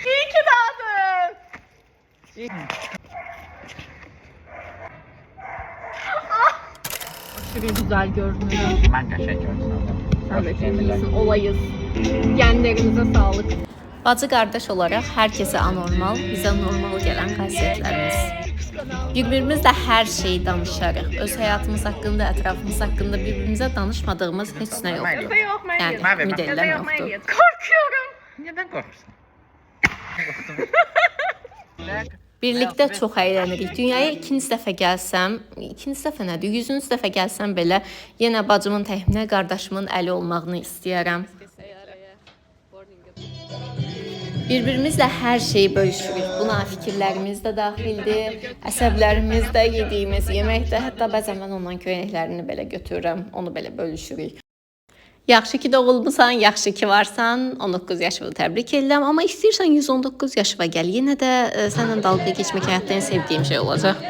İyi ki doğdun. Aşırı güzel görünüyor. Ben qəşəng görsün. Sen de çok iyisin. Olayız. Genlerimize sağlık. Bacı qardaş olaraq hər kəsə anormal, bizə normal gələn xasiyyətlərimiz. Bir-birimizlə hər şeyi danışarıq. Öz həyatımız haqqında, ətrafımız haqqında bir-birimizə danışmadığımız heç nə yoxdur. Bizde yok Meryem. Yəni ümid Bizde edirəm yok yoxdur. Meryem. Korkuyorum. Nədən qorxursan? Birlikdə çox əylənirik. Dünyaya ikinci dəfə gəlsəm, ikinci dəfə nədir? 100-cü dəfə gəlsəm belə yenə bacımın təxminə qardaşımın əli olmağını istəyərəm. Bir-birimizlə hər şeyi bölüşürük. Buna fikirlərimiz də daxildir, əsəblərimiz də, yediyimiz yemək də, hətta bəzən mən ondan köynəklərini belə götürürəm, onu belə bölüşürük. Yaxşı ki doğulmusan, yaxşı ki varsan, 19 yaşını təbrik edirəm. Amma istəyirsən 119 yaşına gəl, yenə də səninlə dalga keçmək həyatda en sevdiyim şey olacaq.